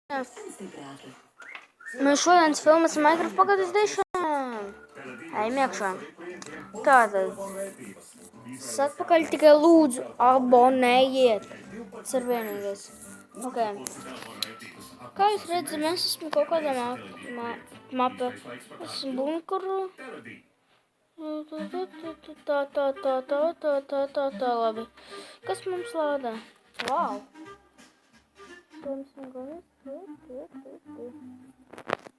Mēs šodienas filmas Minecraft pagadas dēšana. Ejam iekšā. Tātad. Atpakaļ tikai lūdzu abonējiet. Tas ir vienīgais. Ok. Kā jūs redzat, mēs esam kaut kādā mapē. Es esmu bunkuru. Tā, labi. Kas mums lādā? Wow.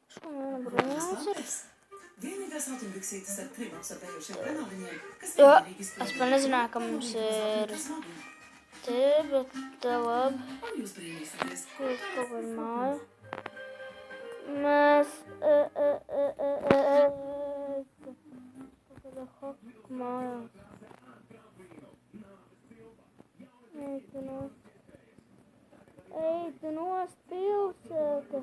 Šo viena bruņās ir. Vienīgās autombiksītes ar trim absorbējošiem kanāliņiem, kas Jo, vienīgi es izpildīt. pat nezināju, ka mums ir te, bet tā labi. Un jūs brīnīsieties. Jūs kaut kādu māju. Mēs, kaut kādā hoku mājās. Eitu nost pilsēta.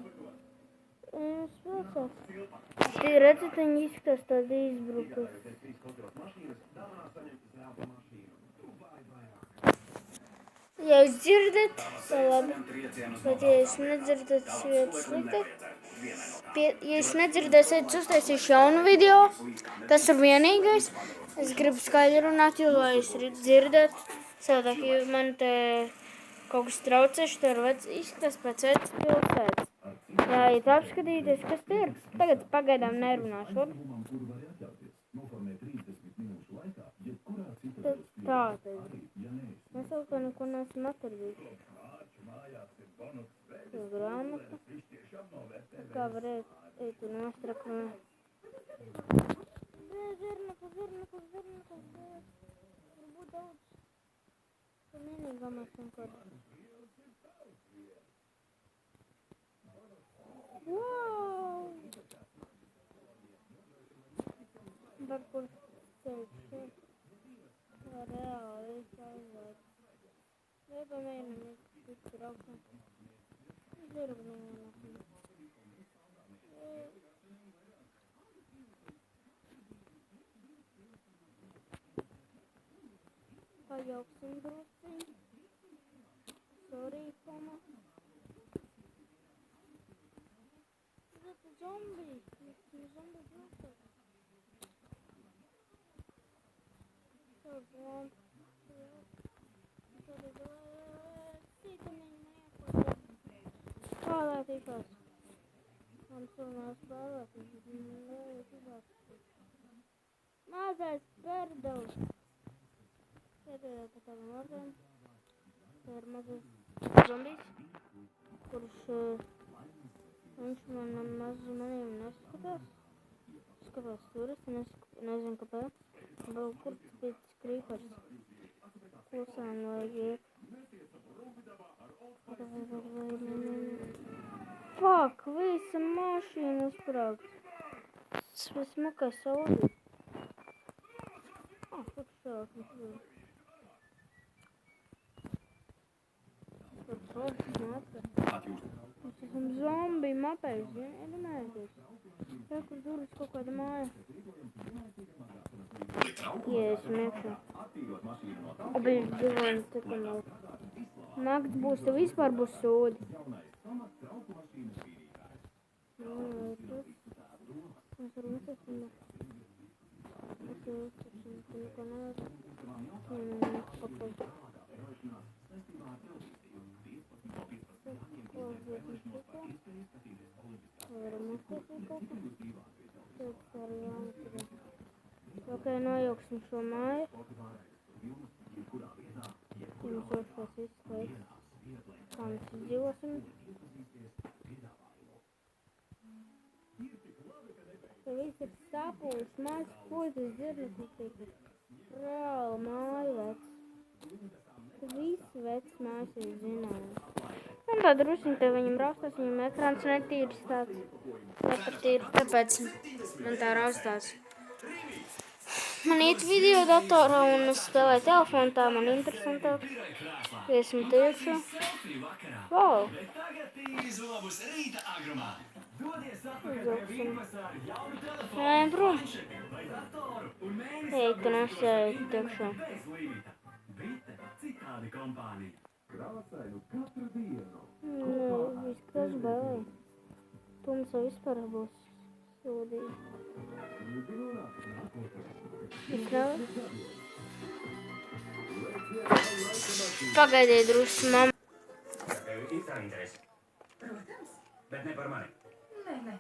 Tie redzat, viņi izskatās tādi izbrukas. Ja jūs dzirdat, tā labi. Bet ja jūs nedzirdat, tas ir slikti. Ja jūs nedzirdēsiet, uztaisīšu jaunu video. Tas ir vienīgais. Es gribu skaļi runāt, jo lai jūs dzirdat. Savādāk, ja man te kaut kas traucēši, tur izskatās pēc vecas pilsētas. Jāiet apskatīties, kas te ir. Tagad pagaidām nerunāšu. Tā tad. Mēs vēl kā neko neesam atradījuši. Tā grāmata. Kā varētu eit un nostrakmē. Zirnaku. Varbūt daudz. Tā vienīgā mēs vienkārši. Wow! Varbūt ceļš šeit. Tā reāli aizvēt. Vai pamēģinām tik tur augšā. Zirgu nevienāsim. Pajauksim drusciņu. Sorry, Toma. Zombie. Zombie pilsēta. Spēlētīšos. Man sunās spēlētīšos. Mazais perdevs. Ietējā pa tādām vārdiem. Tā ir mazais zombijs, kurš viņš maniem neskatās. Skatās tur, es nezinu kāpēc. Vēl kur tas bija tas krīpers. Klusām vajag iet. Fuck, visa mašīna uzsprāgts. Tas bija smukais saudī. Kur šāk mums bija? Tur foršas mapē. Mēs esam zombiju mapējus, iedomājieties. Tā, kur durvis kaut kāda māja. Iesim iekšā. Abieši dzīvojam tikam vēl. Nakts būs, tev vispār būs sodi. Mēs varam uztaisīt. Es jau uztaisīju, ka neko nevar. Pakaļ. Varam uztaisīt kaut ko. Tas arī jāmaturē. Ok, nojauksim šo māju. Jums ošās izslēgt. Kā mēs izdzīvosim. Te viss ir sapūlis, mājas puikas dzirneklis tika. Reāli māju vecs. Te visi vecs mājas ir zināmas. Un tā drusiņ te viņam raustās, viņam ekrāns netīrs tāds. Nepatīrs, tāpēc man tā raustās. Man iet video datorā un es spēlēju telefonu, tā man interesantāk. Iesim tiešā. Wow! Uzauksim. Ejam prom. Ej, ka nesēju tiešā. Izskatās bail. bērns vai vispār būs sodīgi. Es nevaru. Pagaidiet drusku, mamma. Tev ir tā interese, Protams. bet ne par mani. Nē,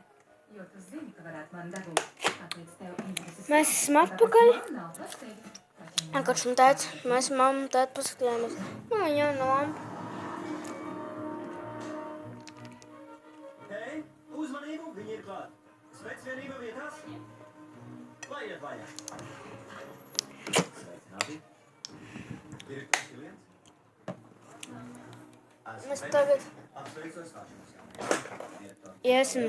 jo tu zini, ka varētu man dabūt. Tāpēc tev intereses. Mēs esam atpakaļ. Nav pasteigta. Vienkārši man tēts, mēs mammu tētu paskatījāmies. Nu, viņa jau no lampu. Hei, uzmanību, viņi ir klāt. Spēcvienība vietās. Lai iet vaļā. Sveicināti. Direktors klients. Mēs tagad Apsveicu stāšanos jaunajā. Direktor. iesim,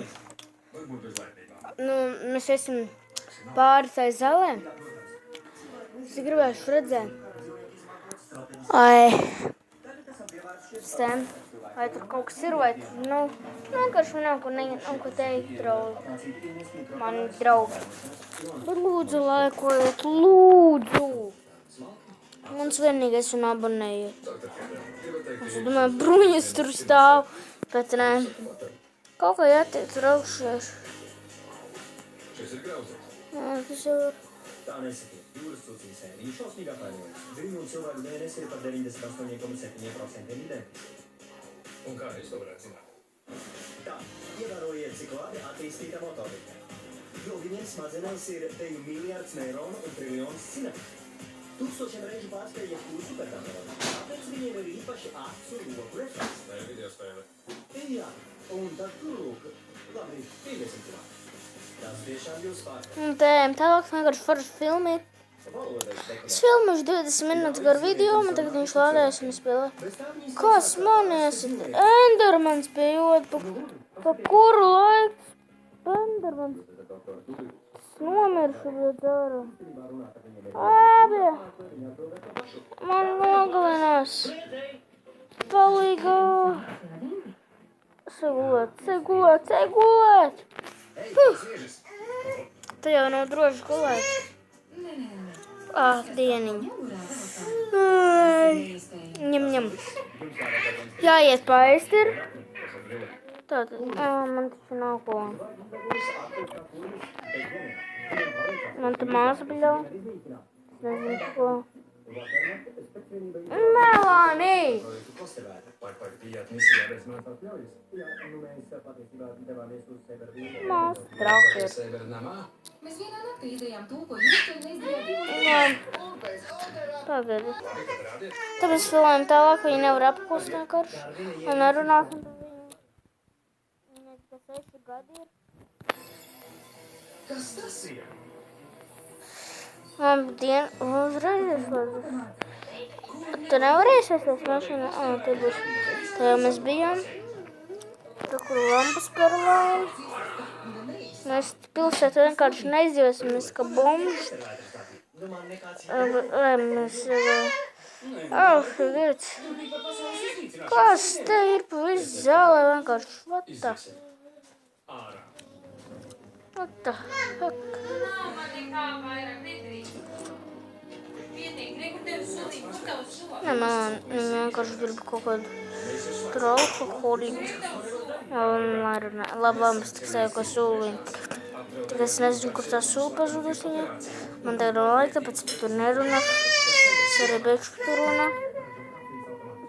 Varbūt uz vērtībām. nu, mēs iesim pāri tai zālē. Es gribēšu redzēt. Ai, stēm. Vai tur kaut kas ir, vai tur, nu, vienkārši nav ko teikt, draugi. Mani draugi. Bet lūdzu, laikojiet, lūdzu. Mans vienīgais un abonējiet. Es domāju, bruņas tur stāv, bet nē. Kaut kā jātiek tur augšās. Šis ir grauzums. Jā, tas jau ir. Tā nesaki. Jūras sūcīs sērija šausmīgā paļojas. Viņu un cilvēku DNS ir par 98,7% identiski. Un kā es to varētu zināt? Tā, ievērojiet, cik labi attīstīta motorika. Jo viņiem smadzenēs ir teju miljards neironu un triljons sinapšu. Tūkstošiem reižu pārspēja jebkuru superdatoronu. Tāpēc viņiem ir īpaši acu roku refleks. Vai video spēle? Jā, un tad tur lūk. Labi, pieļiesim klāt. Tas tiešām jūs pārspēj. Un tēm tālāk vienkārši forši filmi ir. Es filmušu 20 minūtes garu video, man tagad viņš lādējas un es spēlēju. Kas man esat? Endermans pie joda, pa kuru laiku? Endermans. Es nomiršu, bet ārā. Abi! Man nogalinās. Palīgā. Segulēt. Tu jau nav droši gulēt. Ah, dieniņa. Ņem. Jāiet paēst ir. Tātad, man taču nav ko. Man te māsa bļau. Es nezinu ko. Melānī! Māsa trauka ir. Mēs vienā naktī izējām to, ko jūs to neizdarījāt. Pagadi. Tad mēs filmējam tālāk, viņi nevar apkust vienkārši. Un nerunāsim par viņu. Viņai tikai 6 gadi ir. Kas tas ir? Man uzreiz ieslēdzas. Tu nevarēsi ieslēgt mašīnu? Te būs. Tā jau mēs bijām. Tur, kur lampas paralēli. Mēs pilsētu vienkārši neizdzīvosimies kā bomži. Lai mēs... Vīrts. Kas te ir pa visu zālē vienkārši? What the fuck? Nē, man vienkārši grib kaut kādu trauku holīt. Labi, es tik sēju, ko sūliņu. Tik es nezinu, kur tā sūla pazudus viņa. Man tagad nav laika, tāpēc es tur nerunā. Es arī beigšu tur runā.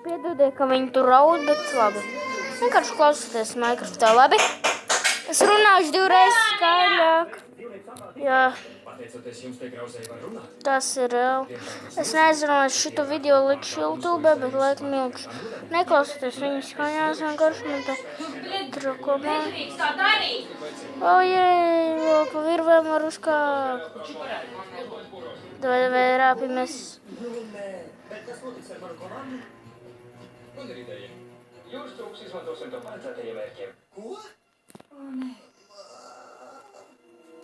Piedodiet, ka viņi tur raud, bet labi. Vienkārši klausieties Minecraftā, labi? Es runāšu 2 reizes skaļāk. Jā. Tas ir reāli. Es nezinu, es šito video likšu YouTube, bet laikam ilgšu. Neklausieties viņas skaņās, vienkārši man te trakomā. Ojej, vēl pa virvēm var uzkāpt. Vai rāpjamies. Man ir ideja. Jūs trūks izmantosim to paredzētajiem mērķiem. Ko? O, nē.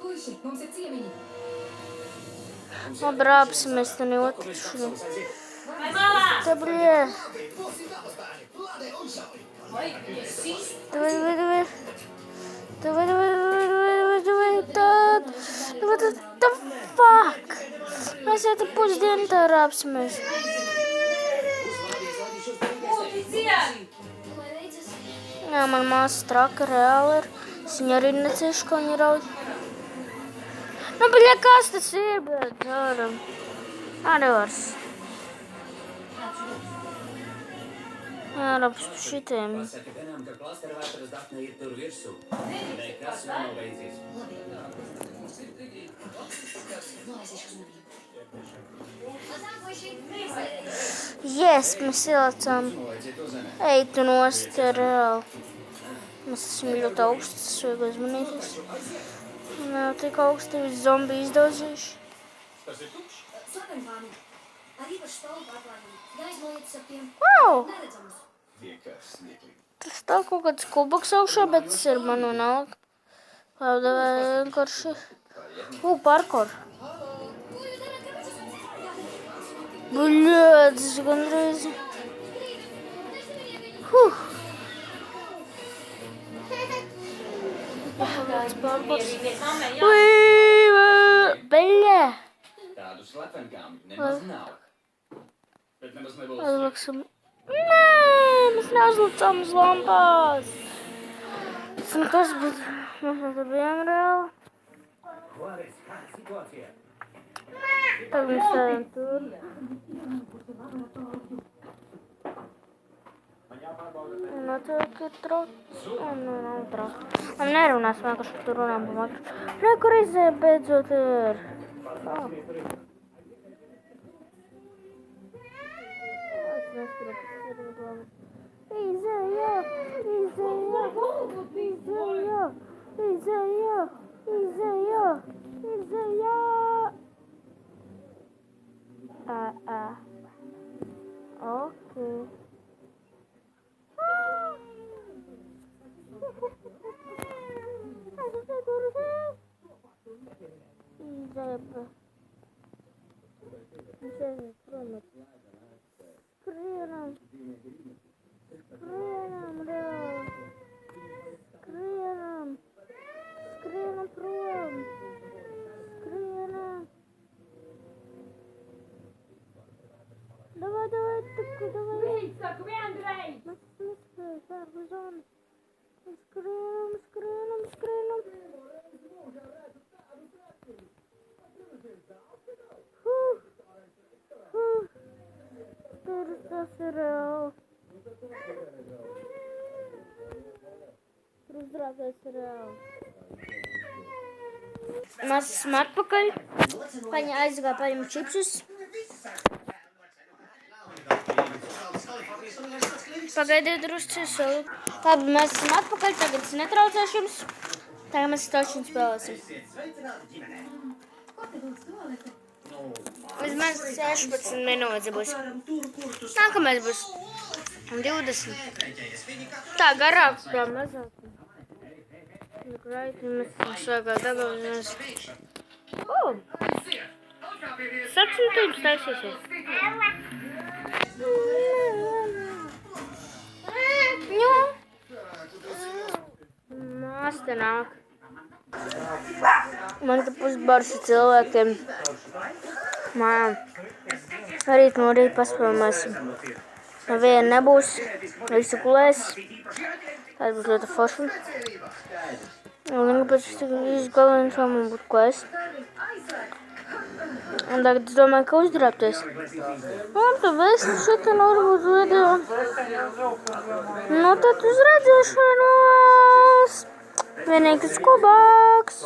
Puiši, mums ir ciemiņi. Abrāpsimies tani otru šuri. Te, bļē. The fuck? Mēs jau te pusdienu tā rāpsimies. Jā, man māsa traka reāli ir. Es viņu arī neciešu, ko viņa raud. Nu, bļa, kas tas ir, bļa, dāram. Arī vairs. Jāra šitiem. Pasaki vienam, ka klastera vētras Dafne ir tur virsū. Nekas vēl nav beidzies. Yes, mēs ielacām. Nolaiciet to zemi. Ej, tu nost, reāli. Mēs esam ļoti augsts, tas vajag uzmanīties. Nav tik augsti, visi zombi izdauzījuši. Tas ir tukšs. Sarkanpāni. Ar īpašu stāvu pārklājumu. Jāizmojietas ar tiem. Wow! Neredzamus. Vienkārši smieklīgi. Tas tā kaut kāds kubuks augšā, bet tas ir man vienalga. Kāda vienkārši. Parkour. Ko jūs darāt, kāpēc esat dzirdēti? Bļā, tas ir gandrīz. Kāds parkours. Bļā. Tādu slepenkām nemaz nav. Bet nemaz nebūs. Uzliksim. Nē, mēs neuzlicām uz lampās. Tas nekas, bet mēs tā bijām reāli. Tagad mēs sēdam tur. Notiek ir trots. Nav trots. Nerunāsim vienkārši par tur runām pa makru. Re, kur izēja beidzot ir. Izēja. Okay. Skrienam prom. Давай, давай. Skrienam. Tur tas ir reāli. Tur uzrādās reāli. Mēs esam atpakaļ. Paņa aizgāja paņem čipsus. Pagaidiet drusku savu. Labi, mēs esam atpakaļ, tagad es netraucēšu jums. Tagad mēs stošanu spēlēsim. Ko te lūdzu tualete? Vismaz 16 minūtes būs. Nākamais būs 20. Tā garāk, kā mazāk. Mēs esam šākā dabā. Sacītības taisīsies. Māsta nāk. Man te pusbars ar cilvēkiem. Mājām. Rīt no rīta paspēlēsim. Neviena nebūs. Visi gulēs. Tas būs ļoti forši. Un pēc galvenais vēl man būtu ko ēst. Un tagad es domāju, ka uzdrāpties. Un tad es šitā varbūt video. Nu tad uz redzēšanos. Vienīgais kubāks.